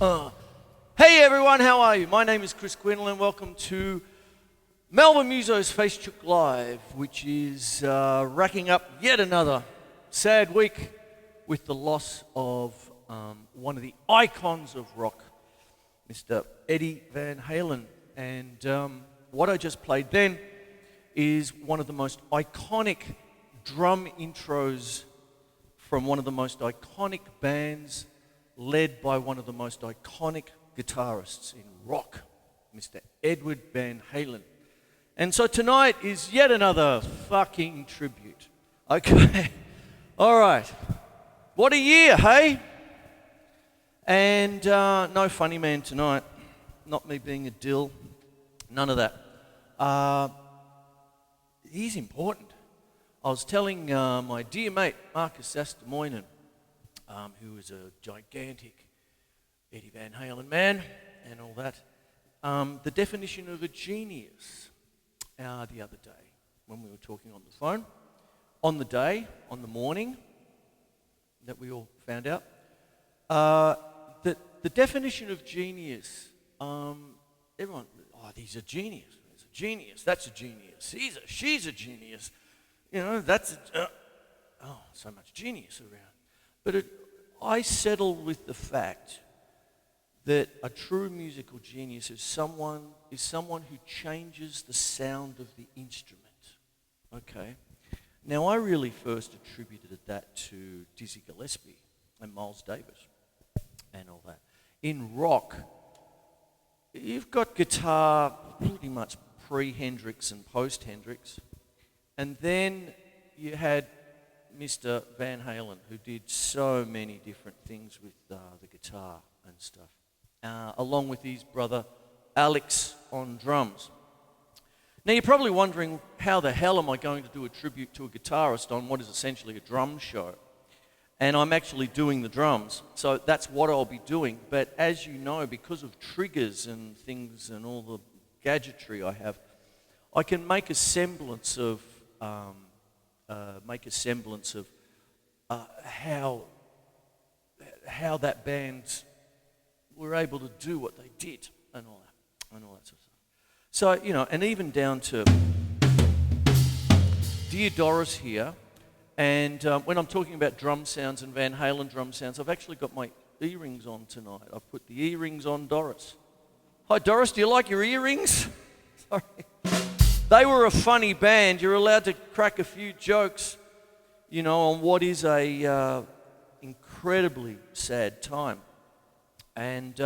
Hey everyone, how are you? My name is Chris Quinlan. Welcome to Melbourne Musos Face Chook Live, which is racking up yet another sad week with the loss of one of the icons of rock, Mr. Eddie Van Halen. And what I just played then is one of the most iconic drum intros from one of the most iconic bands led by one of the most iconic guitarists in rock, Mr. Edward Van Halen. And so tonight is yet another fucking tribute. Okay, all right. What a year, hey? And no funny man tonight. Not me being a dill. None of that. He's important. I was telling my dear mate, Marcus Astamoinen, who is a gigantic Eddie Van Halen man and all that, the definition of a genius the other day when we were talking on the phone. On the morning that we all found out, that the definition of genius, everyone, he's a genius. He's a genius. That's a genius. She's a genius. You know, that's so much genius around. But I settled with the fact that a true musical genius is someone who changes the sound of the instrument. Okay? Now, I really first attributed that to Dizzy Gillespie and Miles Davis and all that. In rock, you've got guitar pretty much pre-Hendrix and post-Hendrix, and then you had Mr. Van Halen, who did so many different things with the guitar and stuff, along with his brother Alex on drums. Now you're probably wondering, how the hell am I going to do a tribute to a guitarist on what is essentially a drum show? And I'm actually doing the drums, so that's what I'll be doing. But as you know, because of triggers and things and all the gadgetry I have, I can make a semblance of how that band were able to do what they did and all that sort of stuff. So, you know, and even down to Dear Doris here, and when I'm talking about drum sounds and Van Halen drum sounds, I've actually got my earrings on tonight. I've put the earrings on Doris. Hi Doris, do you like your earrings? Sorry. They were a funny band. You're allowed to crack a few jokes, you know, on what is a incredibly sad time. And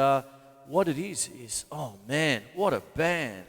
what it is, oh man, what a band.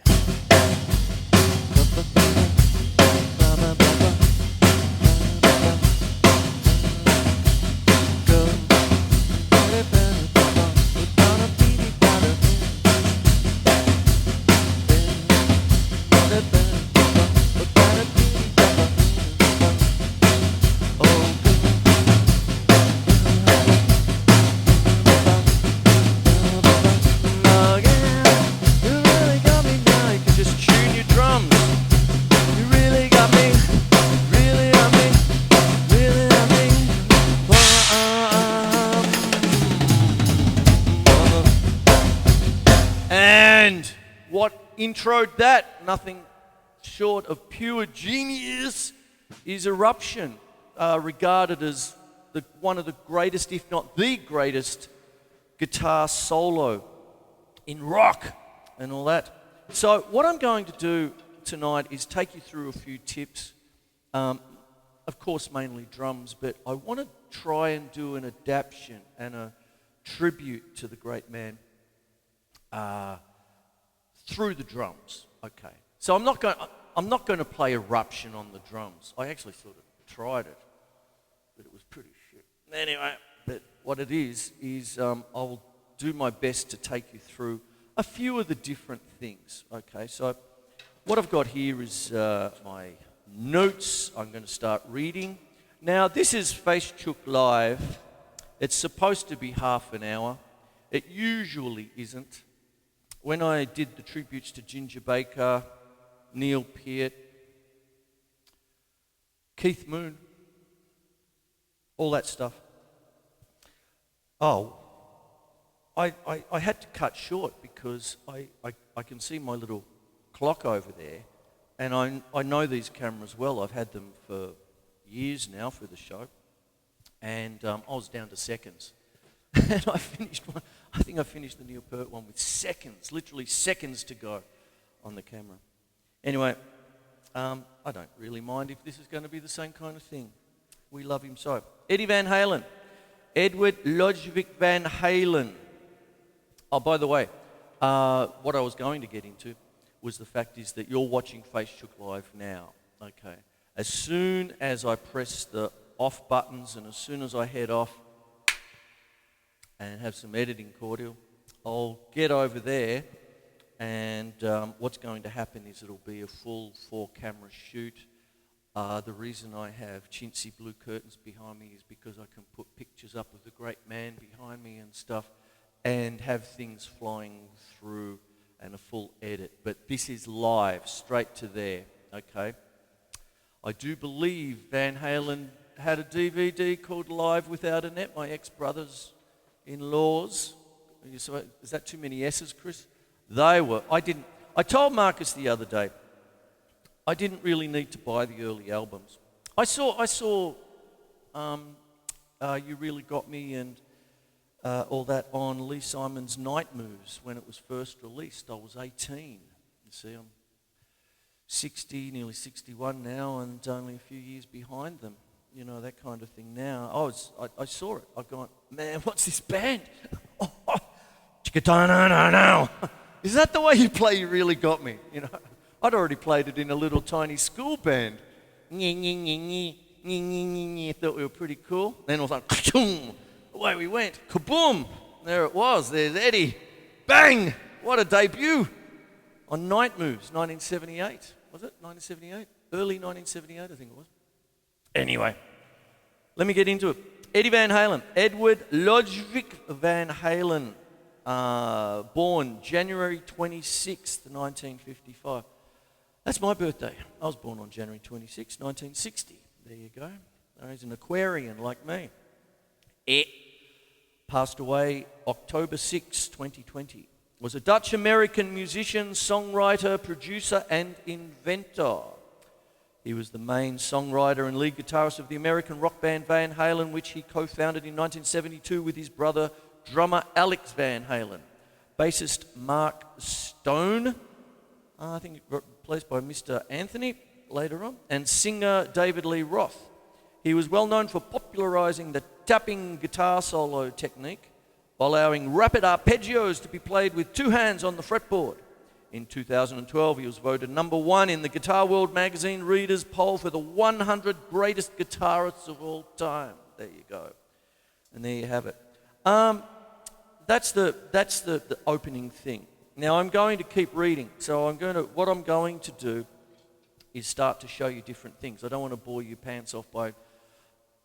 Introed that, nothing short of pure genius, is Eruption, regarded as one of the greatest, if not the greatest, guitar solo in rock and all that. So what I'm going to do tonight is take you through a few tips, of course mainly drums, but I want to try and do an adaptation and a tribute to the great man through the drums. Okay. So I'm not going to play Eruption on the drums. I actually sort of tried it, but it was pretty shit. Anyway, but what it is I'll do my best to take you through a few of the different things. Okay. So what I've got here is my notes. I'm going to start reading. Now this is Face Chook Live. It's supposed to be half an hour. It usually isn't. When I did the tributes to Ginger Baker, Neil Peart, Keith Moon, all that stuff, I had to cut short because I can see my little clock over there, and I know these cameras well. I've had them for years now for the show, and I was down to seconds. And I finished one. I think I finished the Neil Peart one with seconds, literally seconds to go on the camera. Anyway, I don't really mind if this is going to be the same kind of thing. We love him so. Eddie Van Halen. Edward Ludwig Van Halen. Oh, by the way, what I was going to get into was the fact is that you're watching Face Shook Live now. Okay. As soon as I press the off buttons and as soon as I head off and have some editing cordial, I'll get over there, and what's going to happen is it'll be a full 4-camera shoot. The reason I have chintzy blue curtains behind me is because I can put pictures up of the great man behind me and stuff and have things flying through and a full edit. But this is live, straight to there, okay? I do believe Van Halen had a DVD called Live Without a Net, my ex-brothers in laws. Is that too many S's, Chris? They were. I told Marcus the other day, I didn't really need to buy the early albums. I saw You Really Got Me and all that on Lee Simon's Night Moves when it was first released. I was 18. You see, I'm 60, nearly 61 now, and only a few years behind them. You know, that kind of thing now. I saw it. I've gone, man, what's this band? Chicka-da-na-na-now. Is that the way you play You Really Got Me? You know, I'd already played it in a little tiny school band. Thought we were pretty cool. Then it was like, ka-choom, away we went. Kaboom! There it was. There's Eddie. Bang! What a debut on Night Moves, 1978. Was it 1978? Early 1978, I think it was. Anyway, let me get into it. Eddie Van Halen, Edward Ludwig Van Halen, born January 26th, 1955. That's my birthday. I was born on January 26th, 1960. There you go. He's an Aquarian like me. Passed away October 6, 2020. Was a Dutch-American musician, songwriter, producer, and inventor. He was the main songwriter and lead guitarist of the American rock band Van Halen, which he co-founded in 1972 with his brother, drummer Alex Van Halen. Bassist Mark Stone, I think replaced by Mr. Anthony later on, and singer David Lee Roth. He was well known for popularizing the tapping guitar solo technique, allowing rapid arpeggios to be played with 2 hands on the fretboard. In 2012, he was voted #1 in the Guitar World magazine readers' poll for the 100 greatest guitarists of all time. There you go. And there you have it. That's the opening thing. Now I'm going to keep reading. So what I'm going to do is start to show you different things. I don't want to bore your pants off by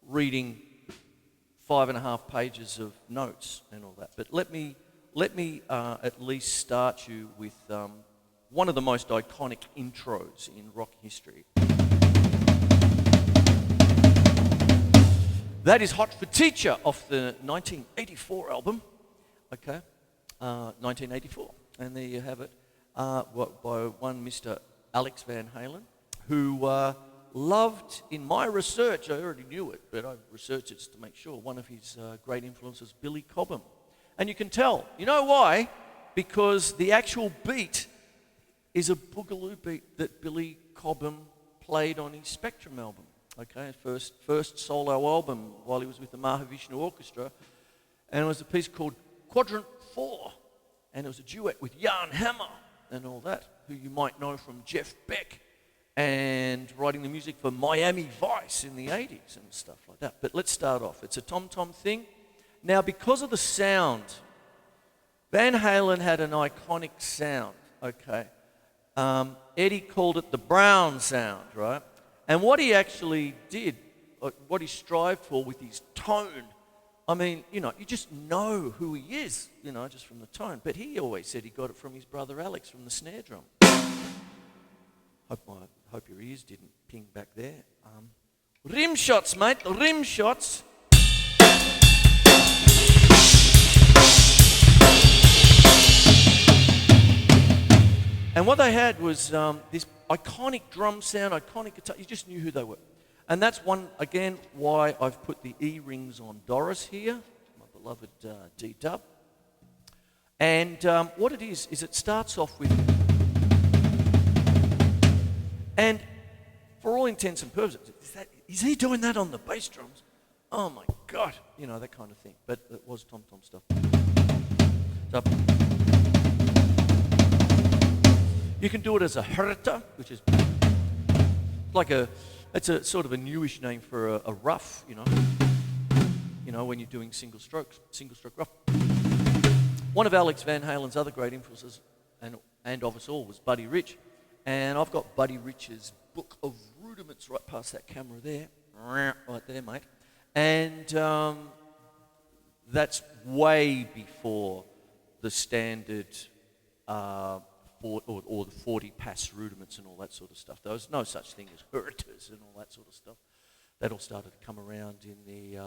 reading 5.5 pages of notes and all that. But let me at least start you with one of the most iconic intros in rock history. That is Hot for Teacher off the 1984 album. Okay, 1984. And there you have it, by one Mr. Alex Van Halen, who loved, in my research, I already knew it, but I researched it just to make sure, one of his great influences, Billy Cobham. And you can tell. You know why? Because the actual beat is a boogaloo beat that Billy Cobham played on his Spectrum album. Okay, first solo album while he was with the Mahavishnu Orchestra. And it was a piece called Quadrant 4. And it was a duet with Jan Hammer and all that, who you might know from Jeff Beck and writing the music for Miami Vice in the 80s and stuff like that. But let's start off. It's a tom-tom thing. Now, because of the sound, Van Halen had an iconic sound, okay? Eddie called it the Brown sound, right? And what he actually did, what he strived for with his tone, I mean, you know, you just know who he is, you know, just from the tone. But he always said he got it from his brother Alex, from the snare drum. Hope your ears didn't ping back there. Rim shots, mate, rim shots. And what they had was this iconic drum sound, iconic guitar. You just knew who they were. And that's one, again, why I've put the E-rings on Doris here, my beloved D-dub. And what it is it starts off with... And for all intents and purposes, is he doing that on the bass drums? Oh my God, you know, that kind of thing. But it was tom-tom stuff. So, you can do it as a herta, which is like it's a sort of a newish name for a rough, you know, when you're doing single stroke rough. One of Alex Van Halen's other great influences, and of us all, was Buddy Rich. And I've got Buddy Rich's book of rudiments right past that camera there, right there, mate. And that's way before the standard or the 40 pass rudiments and all that sort of stuff. There was no such thing as hertas and all that sort of stuff. That all started to come around in the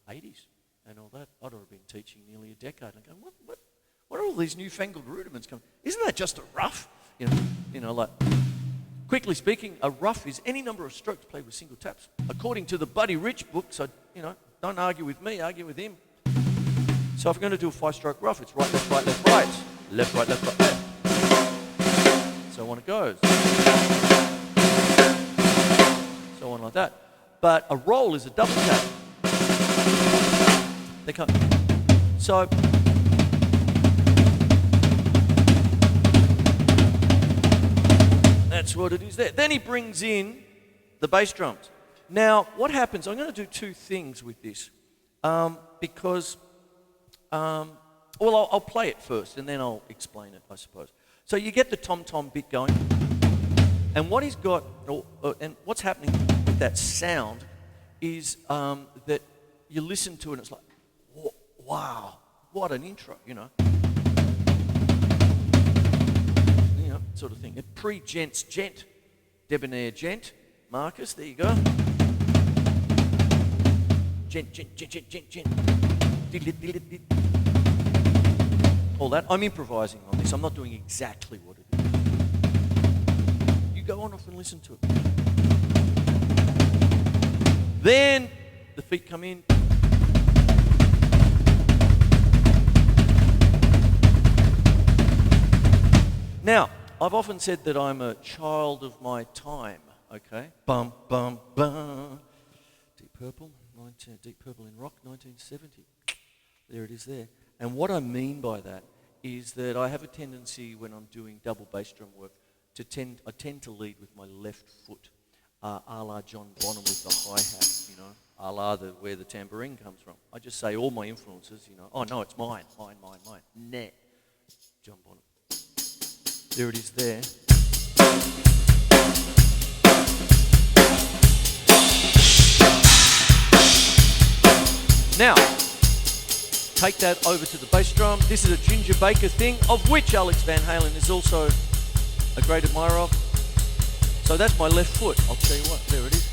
80s and all that. I'd have been teaching nearly a decade and going, what are all these newfangled rudiments coming? Isn't that just a rough? You know, like, quickly speaking, a rough is any number of strokes played with single taps. According to the Buddy Rich book, so, you know, don't argue with me, argue with him. So if we're going to do a 5-stroke rough, it's right, left, right, left, right. Left, right, left. So on it goes. So on like that. But a roll is a double tap. They can't. So that's what it is there. Then he brings in the bass drums. Now, what happens, I'm going to do two things with this. Because... well, I'll play it first, and then I'll explain it, I suppose. So you get the tom-tom bit going, and what he's got, and what's happening with that sound is that you listen to it, and it's like, wow, what an intro, you know, sort of thing. A pre-gent's gent, debonair gent, Marcus, there you go. Gent. All that. I'm improvising on this. I'm not doing exactly what it is. You go on off and listen to it. Then the feet come in. Now, I've often said that I'm a child of my time, okay? Bum, bum, bum. Deep Purple in rock, 1970. There it is there. And what I mean by that is that I have a tendency when I'm doing double bass drum work I tend to lead with my left foot, a la John Bonham with the hi-hat, you know, a la where the tambourine comes from. I just say all my influences, you know. Oh, no, it's mine. Nah. John Bonham. There it is there. Now, take that over to the bass drum. This is a Ginger Baker thing, of which Alex Van Halen is also a great admirer of. So that's my left foot. I'll tell you what, there it is.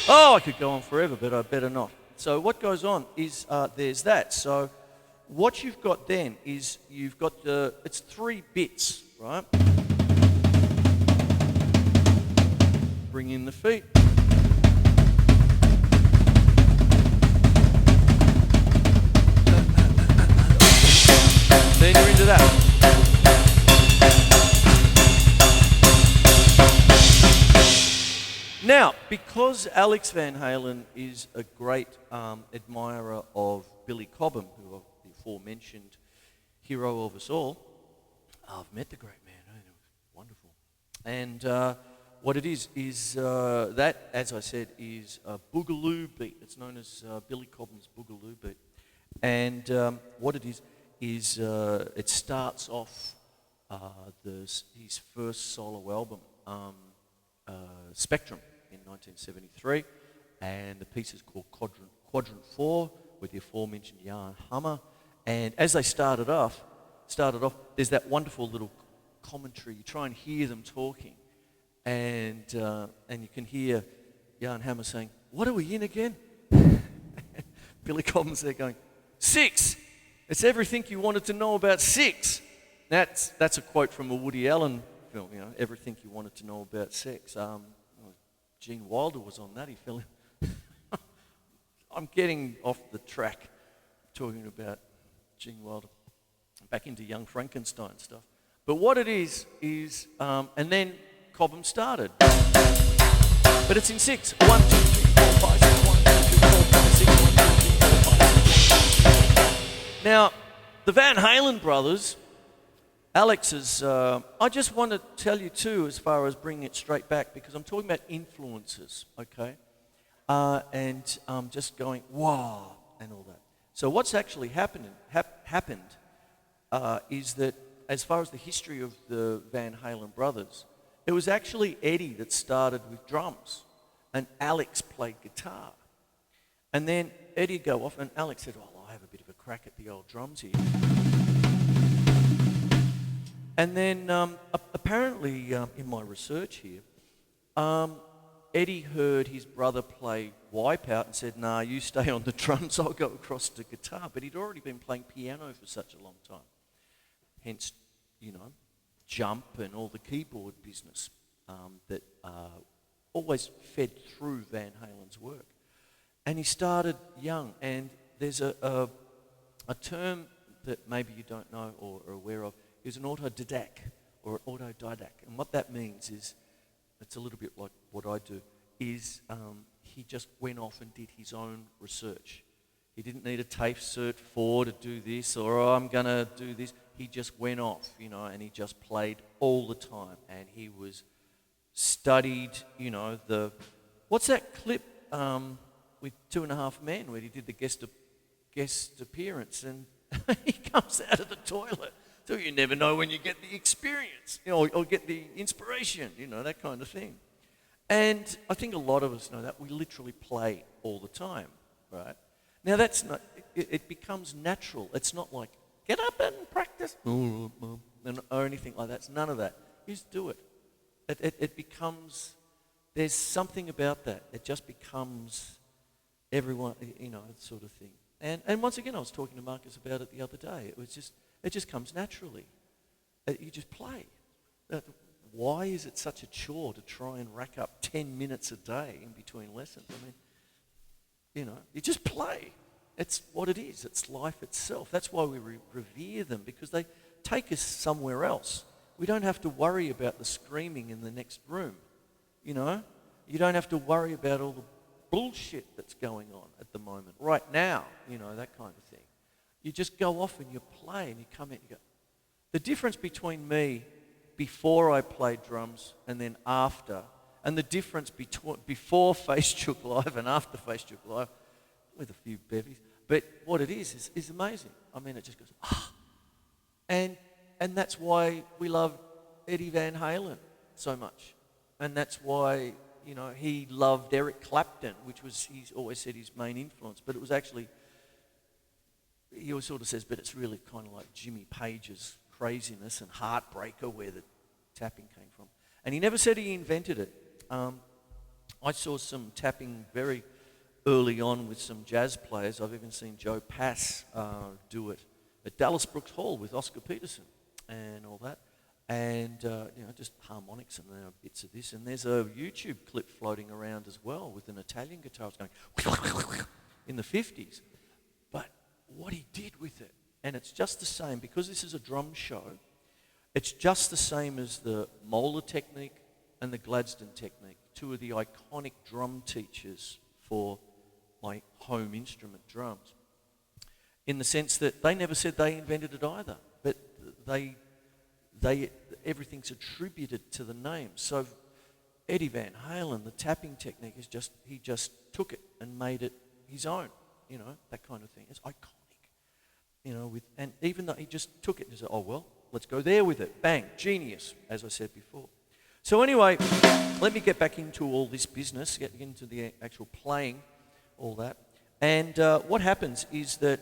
Oh, I could go on forever, but I better not. So what goes on is there's that. So what you've got then is you've got it's 3 bits, right? Bring in the feet. Then you're into that. Now, because Alex Van Halen is a great admirer of Billy Cobham, who are the aforementioned hero of us all, I've met the great man, it was wonderful. And what it is that, as I said, is a boogaloo beat. It's known as Billy Cobham's boogaloo beat. And what it is it starts off his first solo album, Spectrum, in 1973, and the piece is called Quadrant 4 with the aforementioned Jan Hammer. And as they started off, started off, there's that wonderful little commentary. You try and hear them talking, and you can hear Jan Hammer saying, "What are we in again?" Billy Cobham's there going, "Six! It's everything you wanted to know about sex." That's a quote from a Woody Allen film, everything you wanted to know about sex. Gene Wilder was on that. He fell in. I'm getting off the track talking about Gene Wilder, back into Young Frankenstein stuff. But what it is, and then Cobham started. But it's in 6. 1, 2, 3, 4, 5, 6, 1, 2, 3, 4, 5, 6, 1, 2, 3, 4, 5, 6. Now, the Van Halen brothers, Alex is, I just want to tell you too, as far as bringing it straight back, because I'm talking about influences, okay? And just going, wow, and all that. So what's actually happened is that as far as the history of the Van Halen brothers, it was actually Eddie that started with drums, and Alex played guitar. And then Eddie would go off, and Alex said, "Oh, I'll have a bit of a crack at the old drums here." And then apparently, in my research here, Eddie heard his brother play Wipeout and said, "Nah, you stay on the drums, I'll go across to guitar." But he'd already been playing piano for such a long time. Hence, Jump and all the keyboard business that always fed through Van Halen's work. And he started young, and there's a term that maybe you don't know or are aware of, is an autodidact or autodidact. And what that means is, it's a little bit like what I do, is he just went off and did his own research. He didn't need a TAFE Cert 4 to do this, or I'm going to do this. He just went off, and he just played all the time. And he was studied, what's that clip with 2.5 Men where he did the guest appearance, and he comes out of the toilet. So you never know when you get the experience, or get the inspiration, that kind of thing. And I think a lot of us know that. We literally play all the time, right? Now that's not, it becomes natural. It's not like, get up and practice, or anything like that. It's none of that. You just do it. It becomes, there's something about that. It just becomes everyone, sort of thing. And once again, I was talking to Marcus about it the other day. It just comes naturally. You just play. Why is it such a chore to try and rack up 10 minutes a day in between lessons? I mean, you just play. It's what it is. It's life itself. That's why we revere them, because they take us somewhere else. We don't have to worry about the screaming in the next room. You don't have to worry about all the bullshit that's going on at the moment, right now, that kind of thing. You just go off and you play, and you come in and you go. The difference between me before I played drums and then after, and the difference between before Face Chook Live and after Face Chook Live, with a few bevies, but what it is amazing. I mean, it just goes, and that's why we love Eddie Van Halen so much, and that's why he loved Eric Clapton, which was, he's always said, his main influence, but it was actually, he always sort of says, but it's really kind of like Jimmy Page's Craziness and Heartbreaker, where the tapping came from. And he never said he invented it. I saw some tapping very early on with some jazz players. I've even seen Joe Pass do it at Dallas Brooks Hall with Oscar Peterson and all that. And, just harmonics and bits of this. And there's a YouTube clip floating around as well with an Italian guitarist going in the 50s. But what he did with it, and it's just the same, because this is a drum show, it's just the same as the Moeller technique and the Gladstone technique, two of the iconic drum teachers for my home instrument, drums, in the sense that they never said they invented it either, but everything's attributed to the name. So Eddie Van Halen, the tapping technique is he just took it and made it his own, that kind of thing. It's iconic. And even though he just took it and said, oh, well, let's go there with it. Bang, genius, as I said before. So anyway, let me get back into all this business, get into the actual playing, all that. And what happens is that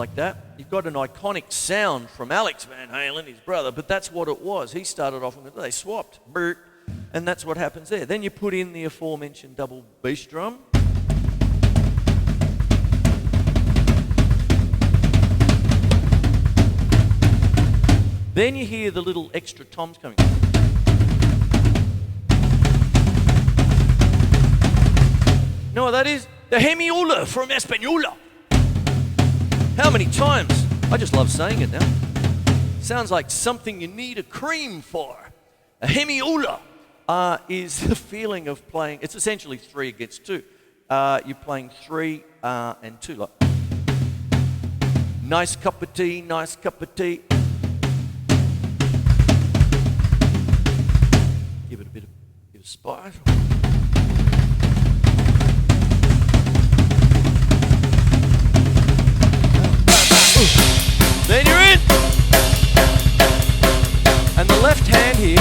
like that. You've got an iconic sound from Alex Van Halen, his brother, but that's what it was. He started off with, they swapped, and that's what happens there. Then you put in the aforementioned double bass drum. Then you hear the little extra toms coming. You know what that is? The hemiola from Española. How many times? I just love saying it now. Sounds like something you need a cream for. A hemiola is the feeling of playing. It's essentially 3 against 2. You're playing 3 and 2. Like, nice cup of tea, nice cup of tea. Give it a bit of spice. Then you're in. And the left hand here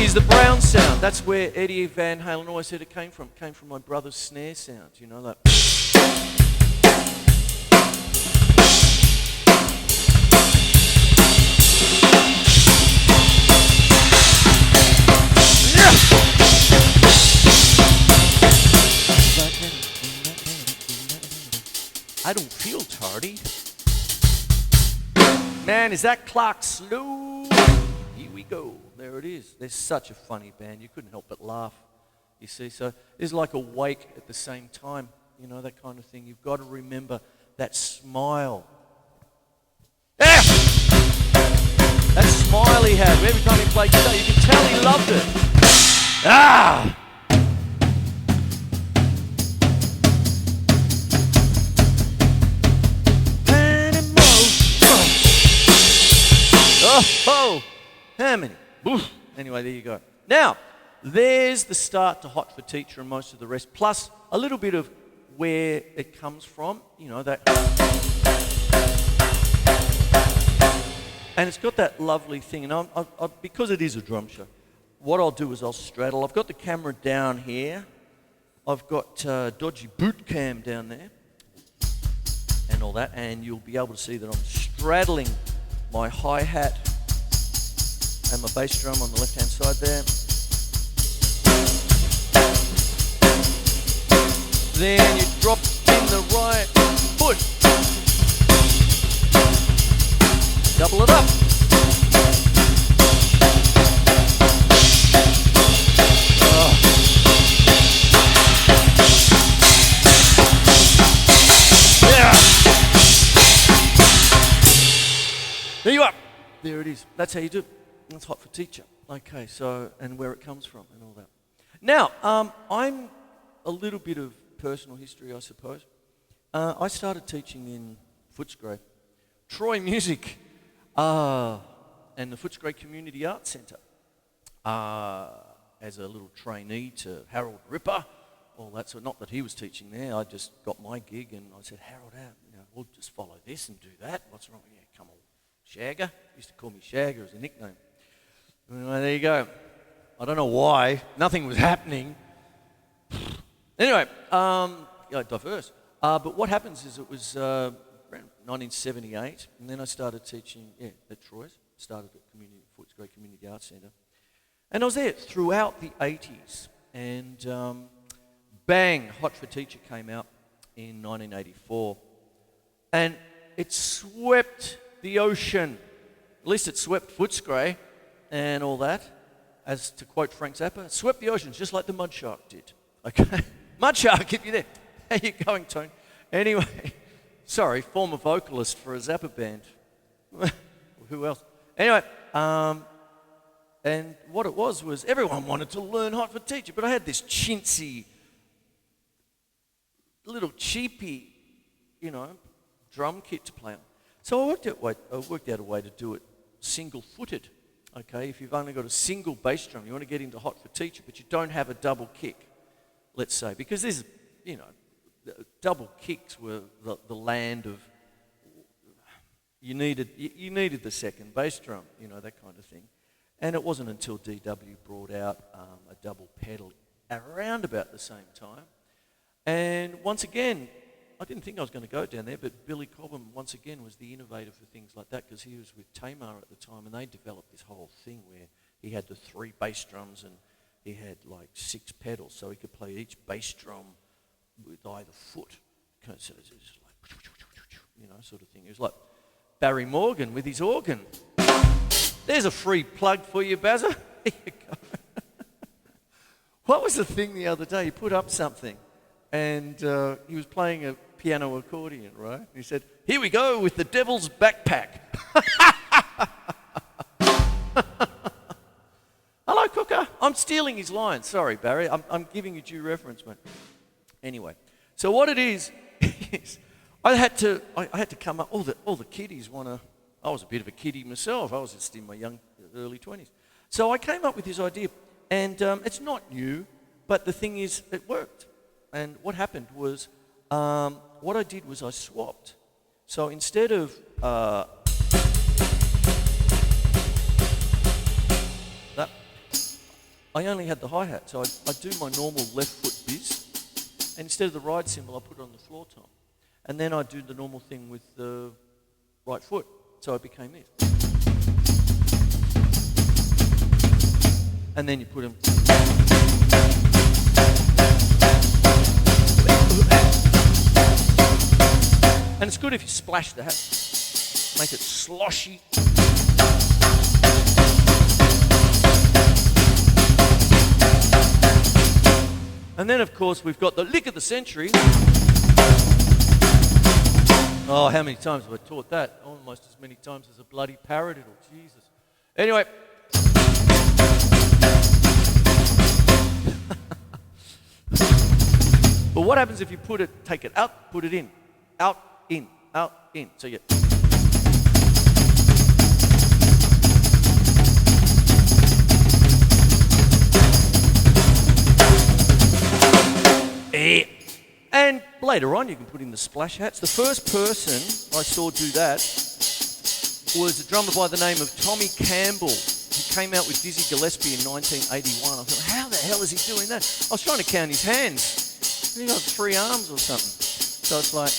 is the brown sound. That's where Eddie Van Halen always said it came from. It came from my brother's snare sound. You know that. I don't feel tardy. Man, is that clock slow? Here we go. There it is. They're such a funny band. You couldn't help but laugh, you see. So it's like a wake at the same time, you know, that kind of thing. You've got to remember that smile. Ah! That smile he had every time he played guitar. You can tell he loved it. Ah! Oh, how many? Oof. Anyway, there you go. Now, there's the start to Hot for Teacher and most of the rest, plus a little bit of where it comes from, you know, that. And it's got that lovely thing, and because it is a drum show, what I'll do is I'll straddle. I've got the camera down here. I've got dodgy boot cam down there and all that, and you'll be able to see that I'm straddling my hi-hat and my bass drum on the left-hand side there. Then you drop in the right foot. Double it up. Oh. Yeah. There you are. There it is. That's how you do it. That's Hot for Teacher. Okay, so, and where it comes from and all that. Now, I'm a little bit of personal history, I suppose. I started teaching in Footscray, Troy Music, and the Footscray Community Arts Centre as a little trainee to Harold Ripper. All that sort. Not that he was teaching there. I just got my gig, and I said, Harold, we'll just follow this and do that. What's wrong? Yeah, come on. Shagger. Used to call me Shagger as a nickname. Anyway, there you go. I don't know why. Nothing was happening. Anyway, diverse. But what happens is it was around 1978, and then I started teaching at Troy's. Started at Footscray Community Arts Centre. And I was there throughout the 80s. And bang, Hot for Teacher came out in 1984. And it swept the ocean. At least it swept Footscray and all that. As to quote Frank Zappa, it swept the oceans just like the Mud Shark did. Okay? Mud Shark, if you're there. How you going, Tone? Anyway, sorry, former vocalist for a Zappa band. Who else? Anyway, and what it was everyone wanted to learn Hot for Teacher, but I had this chintzy, little cheapy, drum kit to play on. So I worked out a way to do it single-footed. Okay, if you've only got a single bass drum, you want to get into Hot for Teacher, but you don't have a double kick, let's say, because this is, double kicks were the land of. You needed the second bass drum, that kind of thing, and it wasn't until DW brought out a double pedal around about the same time, and once again, I didn't think I was going to go down there, but Billy Cobham, once again, was the innovator for things like that because he was with Tamar at the time, and they developed this whole thing where he had the 3 bass drums and he had like 6 pedals, so he could play each bass drum with either foot. So it was like, sort of thing. It was like Barry Morgan with his organ. There's a free plug for you, Bazza. Here you go. What was the thing the other day? He put up something, and he was playing a piano accordion, right? He said, "Here we go with the Devil's Backpack." Hello, Cooker. I'm stealing his line. Sorry, Barry. I'm giving you due reference, mate. Anyway, so what it is I had to come up. All the kiddies want to. I was a bit of a kiddie myself. I was just in my early 20s. So I came up with this idea, and it's not new, but the thing is, it worked. And what happened was, what I did was I swapped. So instead of that, I only had the hi-hat. So I do my normal left foot biz, and instead of the ride cymbal, I put it on the floor tom. And then I do the normal thing with the right foot. So it became this. And then you put them. And it's good if you splash the hat. Make it sloshy. And then, of course, we've got the lick of the century. Oh, how many times have I taught that? Almost as many times as a bloody paradiddle. Jesus. Anyway. But what happens if you take it out, put it in, out, in, out, in. So you. And later on, you can put in the splash hats. The first person I saw do that was a drummer by the name of Tommy Campbell. He came out with Dizzy Gillespie in 1981. I thought, how the hell is he doing that? I was trying to count his hands. He got 3 arms or something. So it's like,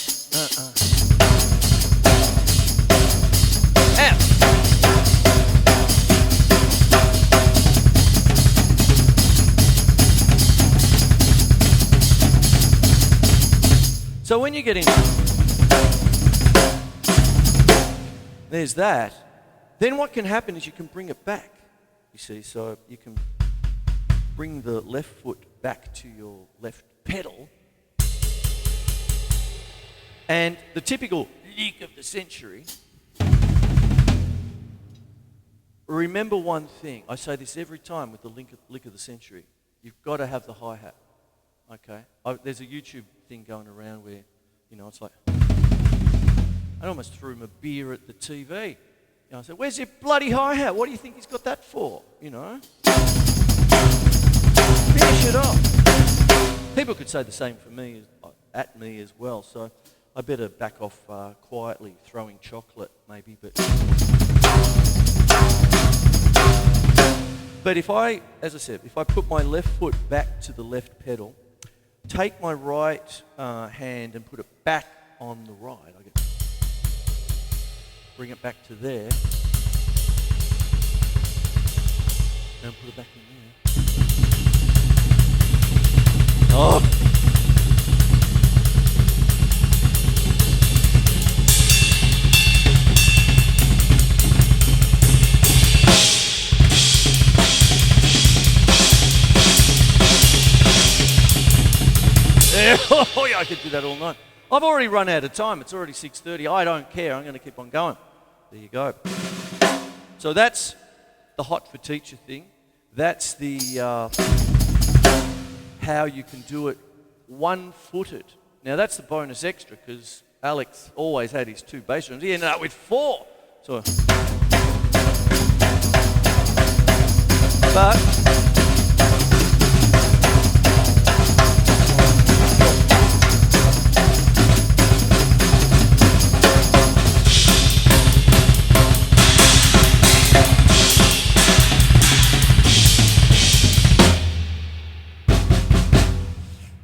Out. So when you get in, there's that. Then what can happen is you can bring it back, you see. So you can bring the left foot back to your left pedal. And the typical lick of the century, remember one thing. I say this every time with the lick of the century. You've got to have the hi-hat. Okay, there's a YouTube thing going around where, it's like, I almost threw him a beer at the TV. I said, "Where's your bloody hi-hat? What do you think he's got that for?" Finish it off. People could say the same for me, at me as well, so I better back off quietly, throwing chocolate maybe, but as I said, if I put my left foot back to the left pedal, take my right hand and put it back on the right. Bring it back to there. And put it back in there. Oh! Oh, yeah, I could do that all night. I've already run out of time. It's already 6:30. I don't care. I'm going to keep on going. There you go. So that's the hot for teacher thing. That's the how you can do it one-footed. Now, that's the bonus extra because Alex always had his 2 bass drums. He ended up with 4. So, but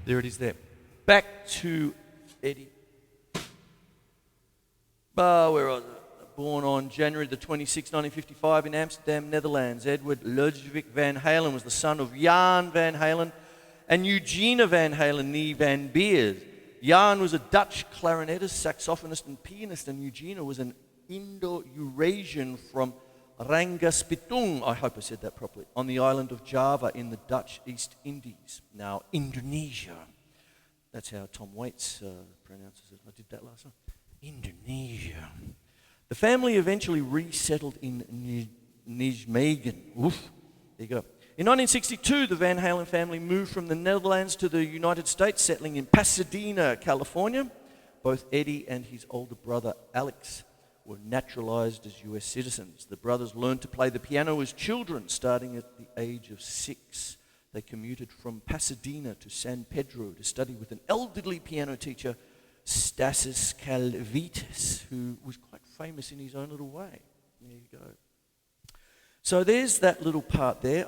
there it is there. Back to Eddie. Where was it? Born on January the 26th, 1955 in Amsterdam, Netherlands. Edward Ludwig Van Halen was the son of Jan Van Halen and Eugenia Van Halen nee van Beers. Jan was a Dutch clarinetist, saxophonist and pianist, and Eugenia was an Indo-Eurasian from Rangkasbitung, I hope I said that properly, on the island of Java in the Dutch East Indies, now Indonesia. That's how Tom Waits pronounces it. I did that last time. Indonesia. The family eventually resettled in Nijmegen. Oof, there you go. In 1962, the Van Halen family moved from the Netherlands to the United States, settling in Pasadena, California. Both Eddie and his older brother Alex were naturalized as US citizens. The brothers learned to play the piano as children, starting at the age of 6. They commuted from Pasadena to San Pedro to study with an elderly piano teacher, Stasis Kalvitis, who was quite famous in his own little way. There you go. So there's that little part there.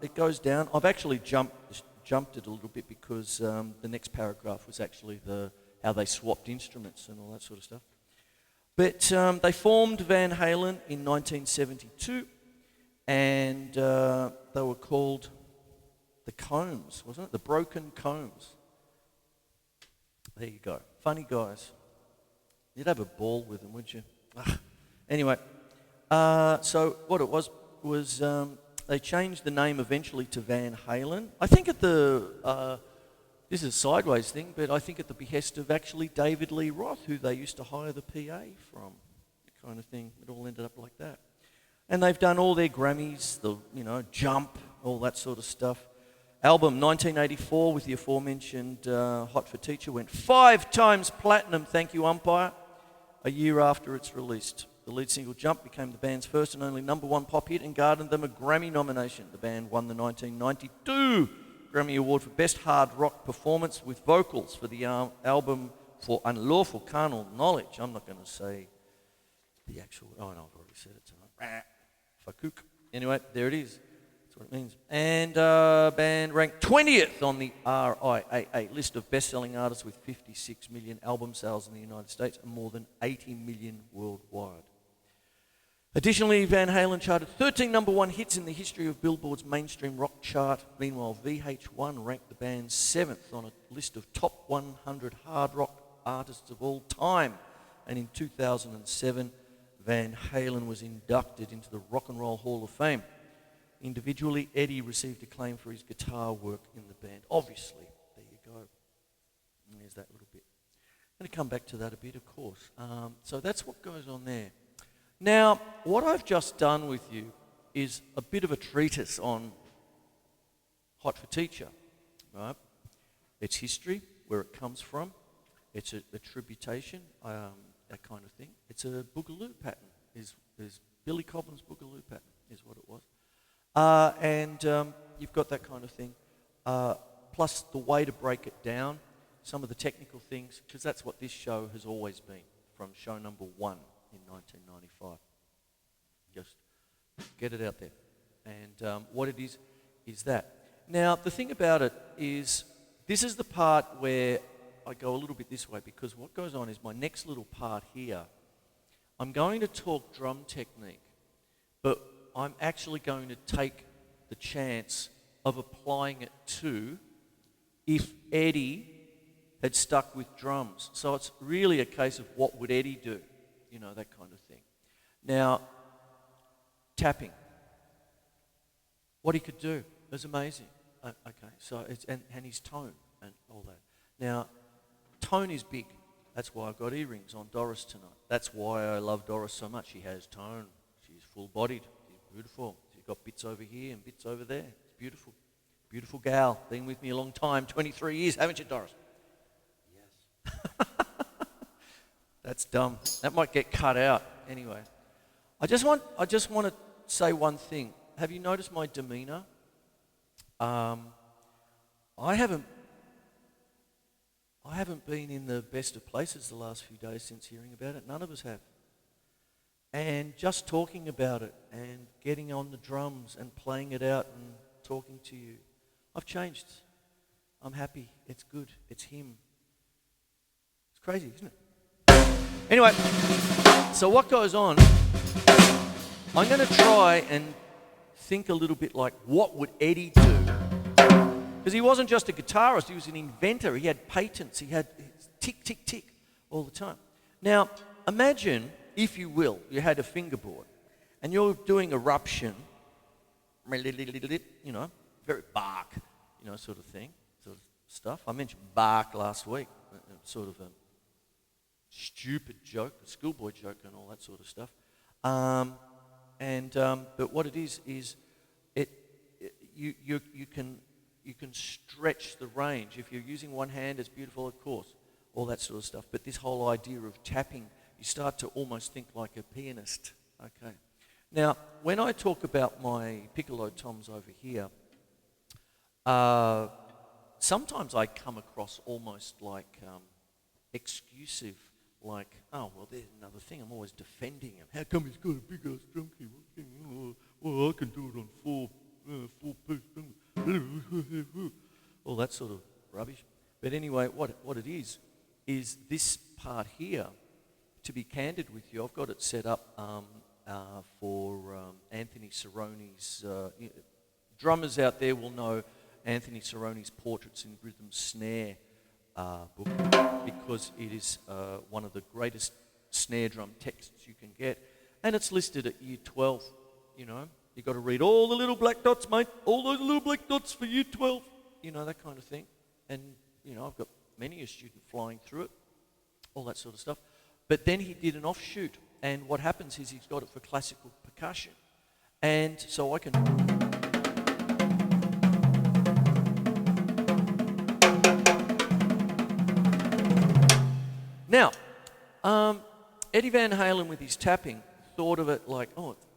It goes down. I've actually jumped it a little bit because the next paragraph was actually how they swapped instruments and all that sort of stuff. But they formed Van Halen in 1972, and they were called the Combs, wasn't it? The Broken Combs. There you go. Funny guys. You'd have a ball with them, wouldn't you? Anyway, so what it was they changed the name eventually to Van Halen. I think at this is a sideways thing, but I think at the behest of actually David Lee Roth, who they used to hire the PA from, kind of thing. It all ended up like that. And they've done all their Grammys, Jump, all that sort of stuff. Album 1984 with the aforementioned Hot for Teacher went 5 times platinum, thank you umpire, a year after it's released. The lead single Jump became the band's first and only #1 pop hit and garnered them a Grammy nomination. The band won the 1992 Grammy Award for Best Hard Rock Performance with Vocals for the album For Unlawful Carnal Knowledge. I'm not going to say the actual... Oh, no, I've already said it tonight. Fakuk. Anyway, there it is. That's what it means. And band ranked 20th on the RIAA list of best-selling artists with 56 million album sales in the United States and more than 80 million worldwide. Additionally, Van Halen charted 13 #1 hits in the history of Billboard's mainstream rock chart. Meanwhile, VH1 ranked the band 7th on a list of top 100 hard rock artists of all time. And in 2007, Van Halen was inducted into the Rock and Roll Hall of Fame. Individually, Eddie received acclaim for his guitar work in the band. Obviously, there you go. And there's that little bit. I'm going to come back to that a bit, of course. So that's what goes on there. Now, what I've just done with you is a bit of a treatise on Hot for Teacher, right? Its history, where it comes from, its attribution, that kind of thing. It's a boogaloo pattern, is Billy Cobham's boogaloo pattern, is what it was. And you've got that kind of thing. Plus the way to break it down, some of the technical things, because that's what this show has always been, from show #1 in 1995. Just get it out there. And what it is that. Now, the thing about it is, this is the part where I go a little bit this way, because what goes on is my next little part here, I'm going to talk drum technique, but I'm actually going to take the chance of applying it to if Eddie had stuck with drums. So it's really a case of what would Eddie do, that kind of thing. Now, tapping. What he could do is amazing. Okay, so it's and his tone and all that. Now, tone is big. That's why I've got earrings on Doris tonight. That's why I love Doris so much. She has tone. She's full-bodied. She's beautiful. She's got bits over here and bits over there. It's beautiful. Beautiful gal. Been with me a long time, 23 years, haven't you, Doris? Yes. That's dumb. That might get cut out. Anyway, I just want to say one thing. Have you noticed my demeanour? I haven't been in the best of places the last few days since hearing about it. None of us have. And just talking about it and getting on the drums and playing it out and talking to you, I've changed. I'm happy. It's good. It's him. It's crazy, isn't it? Anyway, so what goes on, I'm going to try and think a little bit like, what would Eddie do? Because he wasn't just a guitarist, he was an inventor. He had patents, he had tick, tick, tick all the time. Now, imagine, if you will, you had a fingerboard and you're doing eruption, you know, very bark, you know, sort of thing, sort of stuff. I mentioned bark last week, sort of a stupid joke, a schoolboy joke and all that sort of stuff. But what it is you can stretch the range. If you're using one hand, it's beautiful, of course, all that sort of stuff. But this whole idea of tapping, you start to almost think like a pianist. Okay. Now, when I talk about my Piccolo Toms over here, sometimes I come across almost like exclusive, like, oh, well, there's another thing. I'm always defending him. How come he's got a big ass drum kit? Well, I can do it on four-piece. All that sort of rubbish. But anyway, what it is this part here. To be candid with you, I've got it set up for Anthony Cerrone's. Drummers out there will know Anthony Cerrone's Portraits in Rhythm Snare book, because it is one of the greatest snare drum texts you can get, and it's listed at year 12. You know, you got to read all the little black dots, mate, all those little black dots for year 12, you know, that kind of thing. And you know, I've got many a student flying through it, all that sort of stuff. But then he did an offshoot, and what happens is he's got it for classical percussion, and so I can. Now, Eddie Van Halen with his tapping thought of it like, oh, it's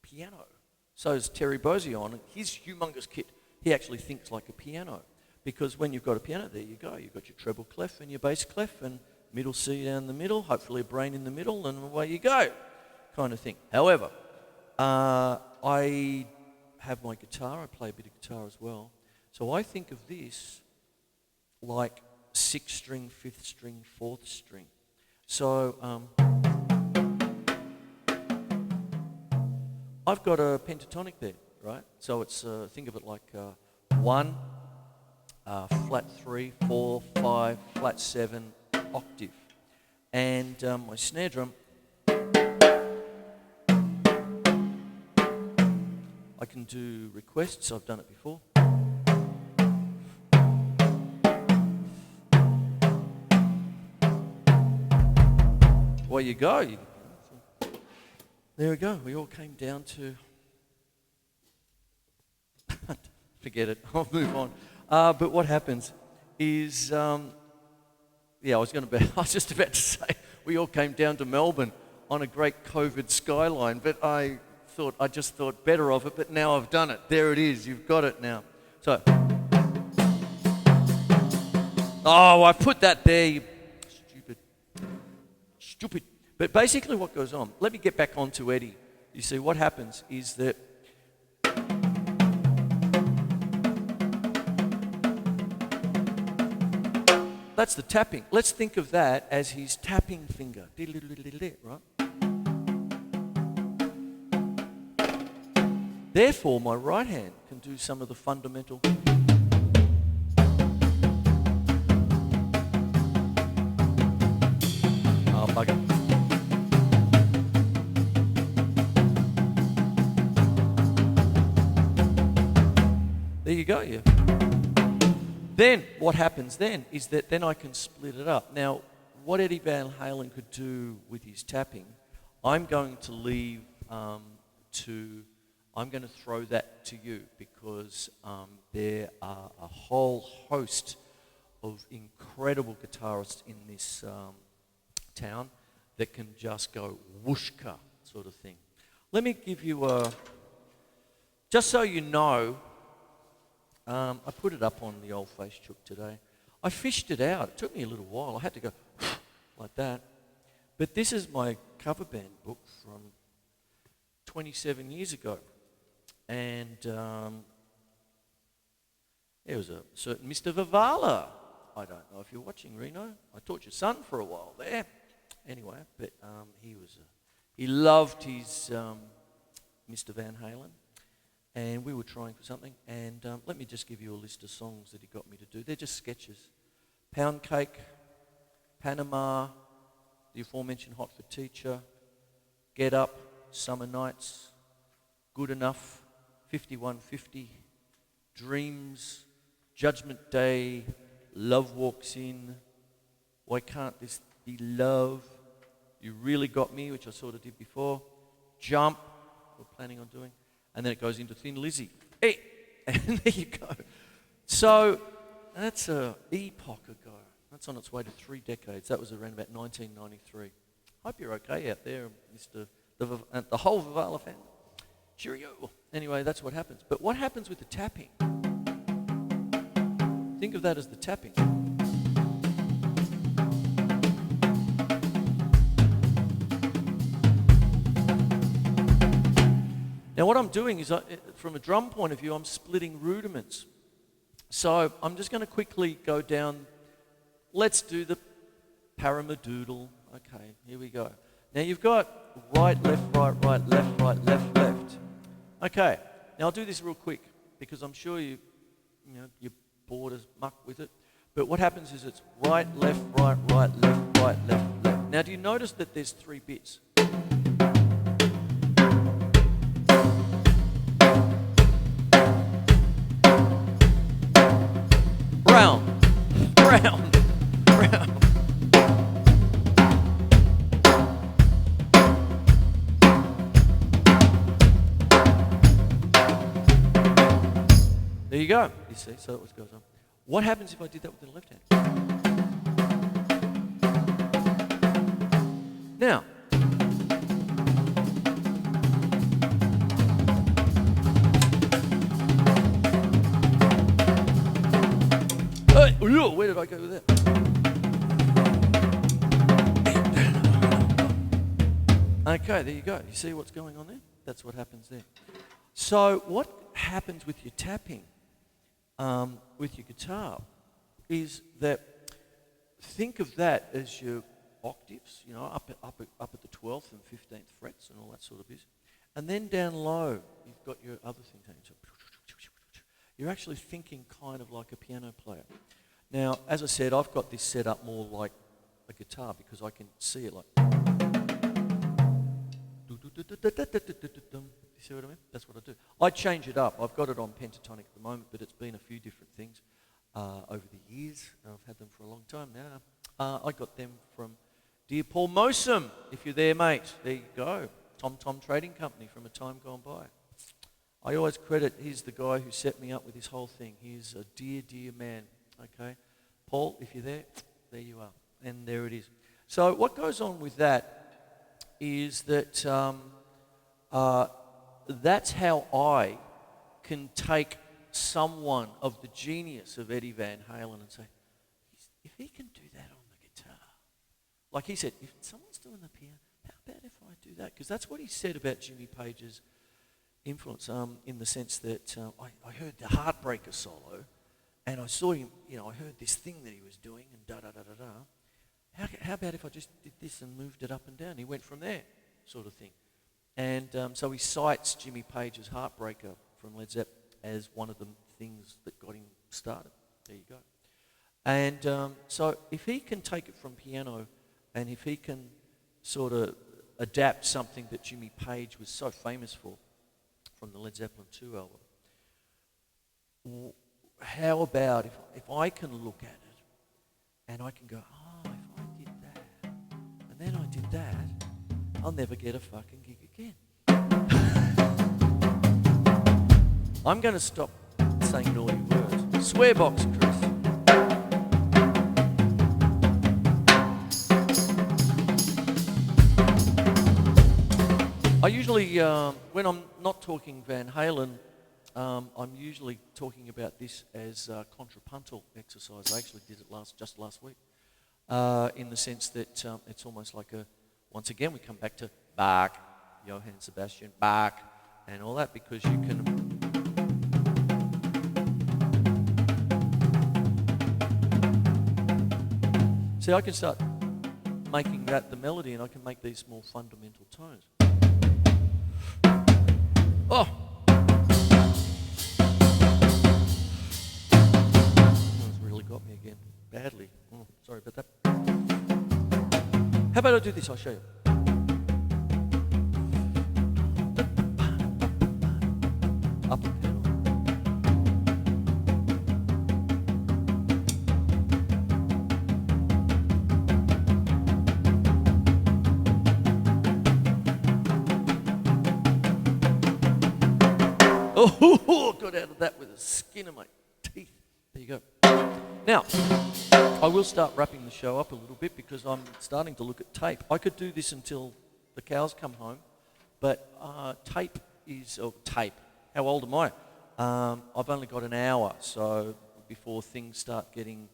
piano. So is Terry Bozzio. His humongous kit, he actually thinks like a piano. Because when you've got a piano, there you go. You've got your treble clef and your bass clef and middle C down the middle, hopefully a brain in the middle, and away you go, kind of thing. However, I have my guitar. I play a bit of guitar as well. So I think of this like 6th string, 5th string, 4th string. So I've got a pentatonic there, right? So it's think of it like 1, flat 3, 4, 5, flat 7, octave. And my snare drum, I can do requests. I've done it before. Away you go. There we go. We all came down to. Forget it. I'll move on. But what happens is, I was just about to say we all came down to Melbourne on a great COVID skyline, but I just thought better of it. But now I've done it. There it is. You've got it now. So, I put that there. You stupid. But basically what goes on, let me get back onto Eddie. You see, what happens is that that's the tapping. Let's think of that as his tapping finger, right? Therefore, my right hand can do some of the fundamental. Oh, bugger. There you go, yeah. Then, what happens then is that then I can split it up. Now, what Eddie Van Halen could do with his tapping, I'm going to leave I'm going to throw that to you, because there are a whole host of incredible guitarists in this town that can just go whooshka sort of thing. Let me give you just so you know, I put it up on the old Facebook today. I fished it out. It took me a little while. I had to go like that. But this is my cover band book from 27 years ago. And there was a certain Mr. Vivala. I don't know if you're watching, Reno. I taught your son for a while there. anyway, but he loved his Mr. Van Halen, and we were trying for something, and let me just give you a list of songs that he got me to do. They're just sketches. Pound Cake, Panama, the aforementioned Hot for Teacher, Get Up, Summer Nights, Good Enough, 5150, Dreams, Judgment Day, Love Walks In, Why Can't This Be Love, You Really Got Me, which I sort of did before, Jump, we're planning on doing, and then it goes into Thin Lizzy. Hey, and there you go. So that's an epoch ago. That's on its way to 3 decades. That was around about 1993. Hope you're okay out there, Mr. The whole Vivala family. Cheerio. Anyway, that's what happens. But what happens with the tapping? Think of that as the tapping. Now what I'm doing is, from a drum point of view, I'm splitting rudiments. So I'm just going to quickly go down. Let's do the paramadoodle. Okay, here we go. Now you've got right, left, left, left, left. Okay, now I'll do this real quick because I'm sure you're bored as muck with it. But what happens is it's right, left, left, left. Now do you notice that there's 3 bits? Round, round, round. There you go. You see, so it goes on. What happens if I did that with the left hand? Now, where did I go with that? Okay, there you go. You see what's going on there? That's what happens there. So what happens with your tapping, with your guitar, is that think of that as your octaves, up at the 12th and 15th frets and all that sort of business. And then down low, you've got your other things. So you're actually thinking kind of like a piano player. Now, as I said, I've got this set up more like a guitar because I can see it like. You see what I mean? That's what I do. I change it up. I've got it on pentatonic at the moment, but it's been a few different things over the years. I've had them for a long time now. I got them from dear Paul Mosum. If you're there, mate, there you go. Tom Trading Company from a time gone by. I always credit, he's the guy who set me up with this whole thing. He's a dear, dear man. Okay, Paul, if you're there you are. And there it is. So what goes on with that is that that's how I can take someone of the genius of Eddie Van Halen and say, if he can do that on the guitar, like he said, if someone's doing the piano, how about if I do that? Because that's what he said about Jimmy Page's influence, in the sense that I heard the Heartbreaker solo, and I saw him, I heard this thing that he was doing, and da-da-da-da-da. How about if I just did this and moved it up and down? He went from there, sort of thing. And so he cites Jimmy Page's Heartbreaker from Led Zeppelin as one of the things that got him started. There you go. And so if he can take it from piano, and if he can sort of adapt something that Jimmy Page was so famous for from the Led Zeppelin 2 album, how about if I can look at it and I can go, if I did that, and then I did that, I'll never get a fucking gig again. I'm going to stop saying naughty words. Swear box, Chris. I usually, when I'm not talking Van Halen, I'm usually talking about this as a contrapuntal exercise. I actually did it just last week, in the sense that it's almost like once again we come back to Bach, Johann Sebastian Bach, and all that, because you can. See, I can start. making that the melody, and I can make these more fundamental tones. Oh! That's really got me again, badly. Oh, sorry about that. How about I do this? I'll show you. Upper pedal. Oh, got out of that with the skin of my teeth. There you go. Now, I will start wrapping the show up a little bit because I'm starting to look at tape. I could do this until the cows come home, but tape is, tape, how old am I? I've only got an hour, so before things start getting,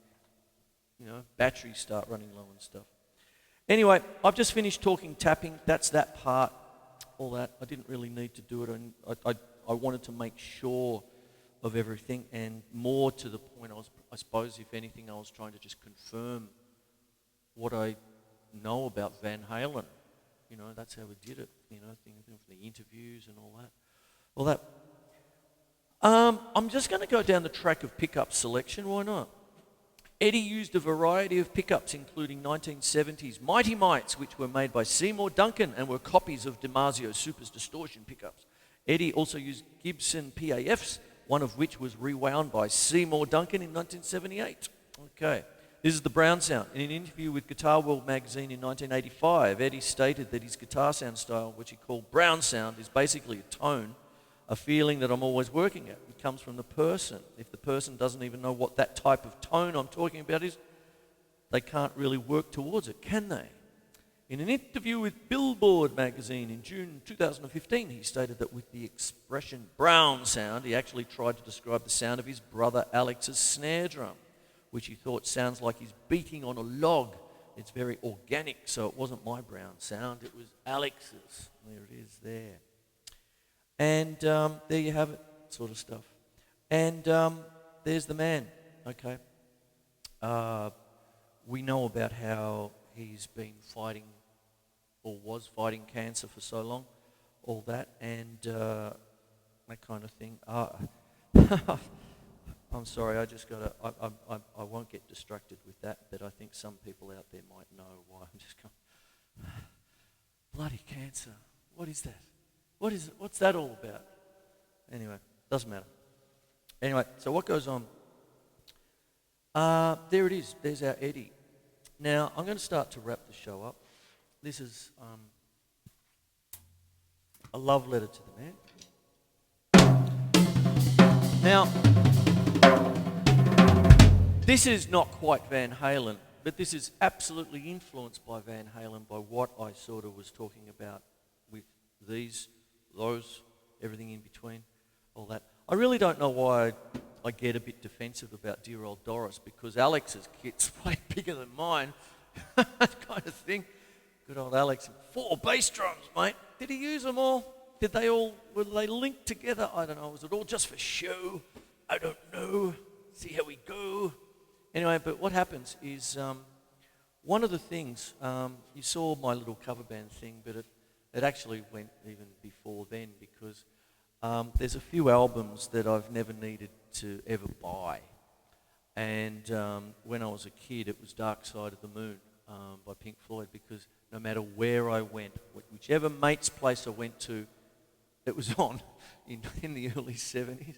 batteries start running low and stuff. Anyway, I've just finished talking tapping. That's that part, all that. I didn't really need to do it. I wanted to make sure of everything, and more to the point, I suppose, if anything, I was trying to just confirm what I know about Van Halen. That's how we did it, things from the interviews and all that. I'm just going to go down the track of pickup selection, why not? Eddie used a variety of pickups, including 1970s Mighty Mites, which were made by Seymour Duncan and were copies of DiMarzio Super's distortion pickups. Eddie also used Gibson PAFs, one of which was rewound by Seymour Duncan in 1978. Okay, this is the Brown sound. In an interview with Guitar World magazine in 1985, Eddie stated that his guitar sound style, which he called Brown sound, is basically a tone, a feeling that I'm always working at. It comes from the person. If the person doesn't even know what that type of tone I'm talking about is, they can't really work towards it, can they? In an interview with Billboard magazine in June 2015, he stated that with the expression Brown sound, he actually tried to describe the sound of his brother Alex's snare drum, which he thought sounds like he's beating on a log. It's very organic, so it wasn't my Brown sound, it was Alex's. There it is there. And there you have it, sort of stuff. And there's the man, okay. We know about how he's been fighting, or was fighting cancer for so long, all that, and that kind of thing. I'm sorry, I just got to, I won't get distracted with that, but I think some people out there might know why I'm just going, bloody cancer, what is that? What is it? What's that all about? Anyway, doesn't matter. Anyway, so what goes on? There it is, there's our Eddie. Now, I'm going to start to wrap the show up. This is a love letter to the man. Now, this is not quite Van Halen, but this is absolutely influenced by Van Halen, by what I sort of was talking about with these, those, everything in between, all that. I really don't know why I get a bit defensive about dear old Doris, because Alex's kit's way bigger than mine, that kind of thing. Good old Alex. 4 bass drums, mate. Did he use them all? Were they linked together? I don't know. Was it all just for show? I don't know. See how we go. Anyway, but what happens is, one of the things, you saw my little cover band thing, but it actually went even before then, because there's a few albums that I've never needed to ever buy. And when I was a kid, it was Dark Side of the Moon by Pink Floyd, because no matter where I went, whichever mate's place I went to, it was on in the early 70s.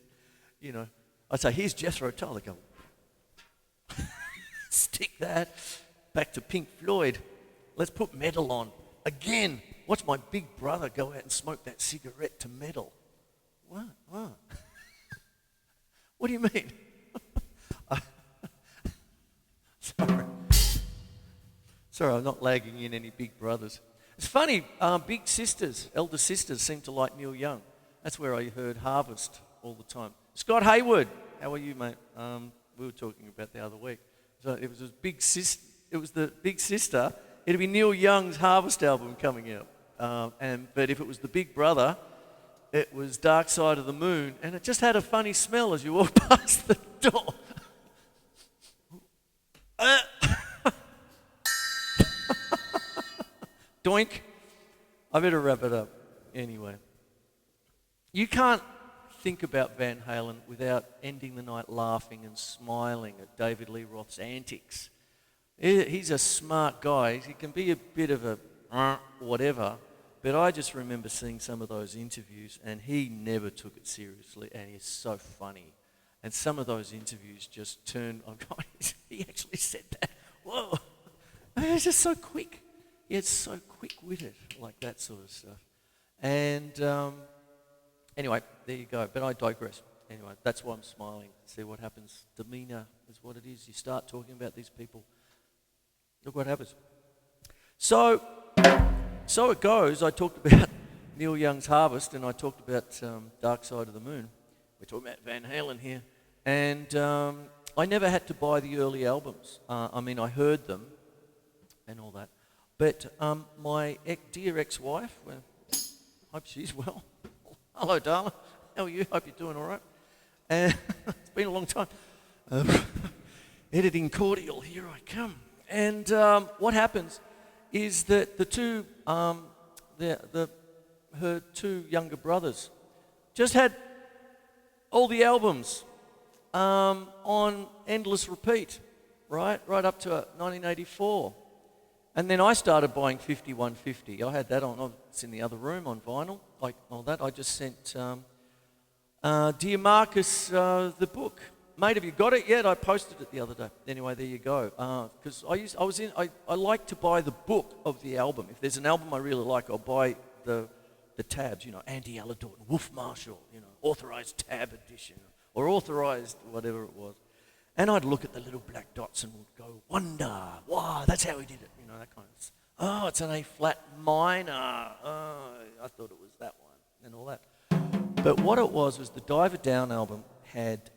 I'd say, here's Jethro Tull. They go, stick that. Back to Pink Floyd. Let's put metal on. Again, watch my big brother go out and smoke that cigarette to metal. What? What do you mean? Sorry, I'm not lagging in any big brothers. It's funny, big sisters, elder sisters seem to like Neil Young. That's where I heard Harvest all the time. Scott Hayward, how are you, mate? We were talking about the other week. So it was his big sister. It was the big sister. It'd be Neil Young's Harvest album coming out. But if it was the big brother, it was Dark Side of the Moon, and it just had a funny smell as you walked past the door. Doink. I better wrap it up. Anyway. You can't think about Van Halen without ending the night laughing and smiling at David Lee Roth's antics. He's a smart guy. He can be a bit of a whatever, but I just remember seeing some of those interviews and he never took it seriously, and he's so funny. And some of those interviews just turned, oh God, he actually said that. Whoa. I mean, it's just so quick. Yeah, it's so quick-witted, like that sort of stuff. And anyway, there you go. But I digress. Anyway, that's why I'm smiling. See what happens. Demeanour is what it is. You start talking about these people. Look what happens. So it goes. I talked about Neil Young's Harvest, and I talked about Dark Side of the Moon. We're talking about Van Halen here. And I never had to buy the early albums. I mean, I heard them and all that. But my dear ex-wife, well, hope she's well. Hello, darling. How are you? Hope you're doing all right. It's been a long time. Editing cordial, here I come. And what happens is that her two younger brothers just had all the albums on endless repeat, right up to 1984. And then I started buying 5150. I had that on, it's in the other room on vinyl, like all that. I just sent Dear Marcus the book. Mate, have you got it yet? I posted it the other day. Anyway, there you go. Because I like to buy the book of the album. If there's an album I really like, I'll buy the tabs, Andy Aladorn, Wolf Marshall, authorized tab edition, or authorized whatever it was. And I'd look at the little black dots and would go, wonder, wow, that's how he did it, that kind of stuff. Oh, it's an A flat minor. Oh, I thought it was that one, and all that. But what it was the Diver Down album had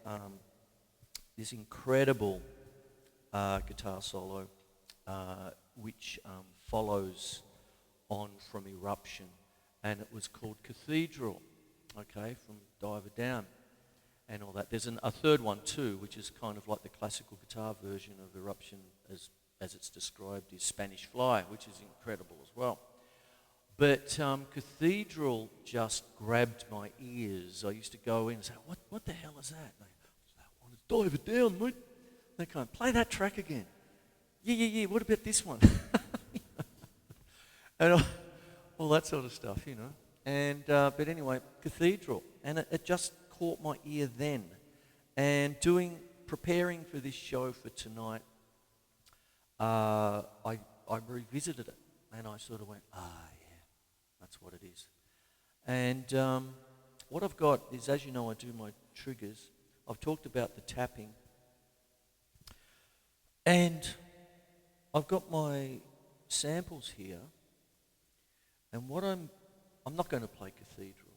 this incredible guitar solo, which follows on from Eruption, and it was called Cathedral, okay, from Diver Down and all that. There's a third one too, which is kind of like the classical guitar version of Eruption as it's described, is Spanish Fly, which is incredible as well. But Cathedral just grabbed my ears. I used to go in and say, what the hell is that? And that one is Dive It Down, mate. They kind of play that track again. Yeah, what about this one? And all that sort of stuff, And but anyway, Cathedral, and it just caught my ear then. And preparing for this show for tonight, I revisited it, and I sort of went, yeah, that's what it is. And what I've got is, as you know, I do my triggers. I've talked about the tapping, and I've got my samples here. And what I'm not going to play Cathedral.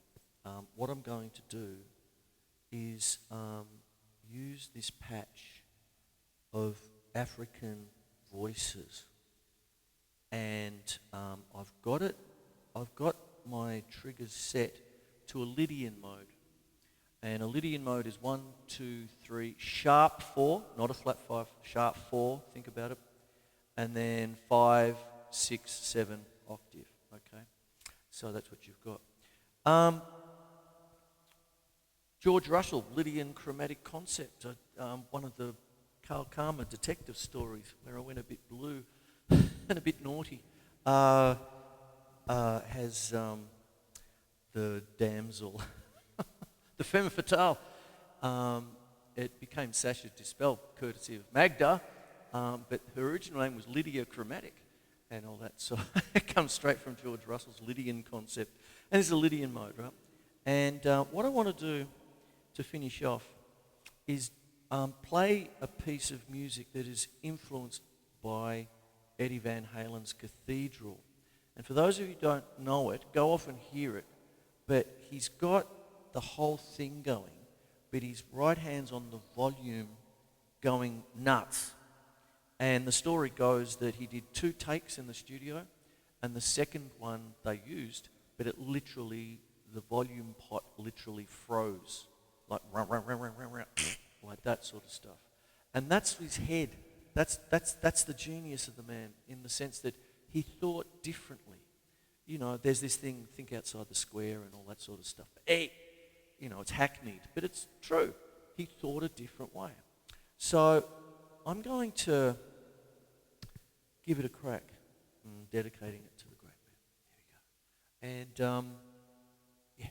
What I'm going to do is use this patch of African voices, and I've got my triggers set to a Lydian mode, and a Lydian mode is 1, 2, 3, sharp 4, not a flat 5, sharp 4, think about it, and then 5, 6, 7 octave, okay? So that's what you've got. George Russell, Lydian chromatic concept, one of the Carl Karma detective stories where I went a bit blue and a bit naughty, has the damsel, the femme fatale. It became Sasha Dispel, courtesy of Magda, but her original name was Lydia Chromatic and all that. So it comes straight from George Russell's Lydian concept. And it's a Lydian mode, right? And what I want to do to finish off is play a piece of music that is influenced by Eddie Van Halen's Cathedral. And for those of you who don't know it, go off and hear it. But he's got the whole thing going, but his right hand's on the volume going nuts. And the story goes that he did 2 takes in the studio, and the second one they used, but it literally, the volume pot literally froze, like like that sort of stuff. And that's his head. That's the genius of the man, in the sense that he thought differently. you know, there's this thing, think outside the square and all that sort of stuff. Hey, you know, it's hackneyed, but it's true. He thought a different way. So I'm going to give it a crack, dedicating it to the great man. Here we go. And, yeah.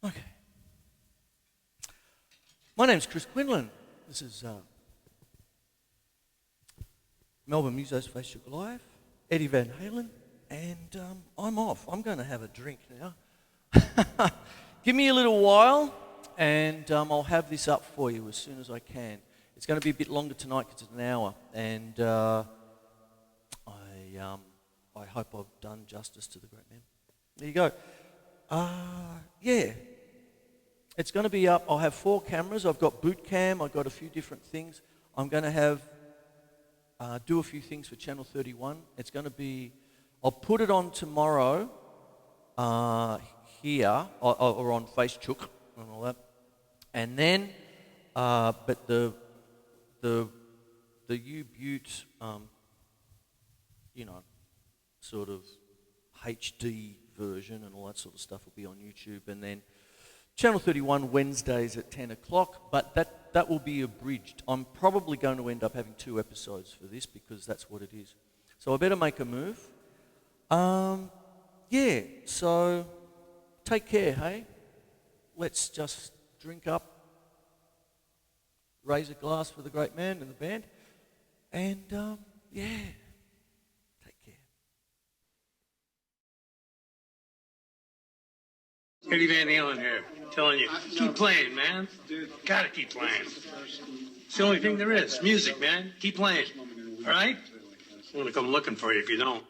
Okay. My name's Chris Quinlan. This is Melbourne Musos Facebook Live, Eddie Van Halen, and I'm off. I'm going to have a drink now. Give me a little while, and I'll have this up for you as soon as I can. It's going to be a bit longer tonight because it's an hour, and I hope I've done justice to the great man. There you go. Yeah. It's going to be up. I'll have 4 cameras. I've got boot cam. I've got a few different things. I'm going to have do a few things for Channel 31. It's going to be, I'll put it on tomorrow here or on Facebook and all that. And then, but the U-Butte, you know, sort of HD version and all that sort of stuff will be on YouTube. And then Channel 31 Wednesdays at 10 o'clock, but that will be abridged. I'm probably going to end up having 2 episodes for this because that's what it is. So I better make a move. Yeah, so take care, hey? Let's just drink up, raise a glass for the great man and the band, and yeah, take care. Eddie Van Halen here, telling you, keep playing, man. Gotta keep playing. It's the only thing there is. Music, man. Keep playing. All right? I'm gonna come looking for you if you don't.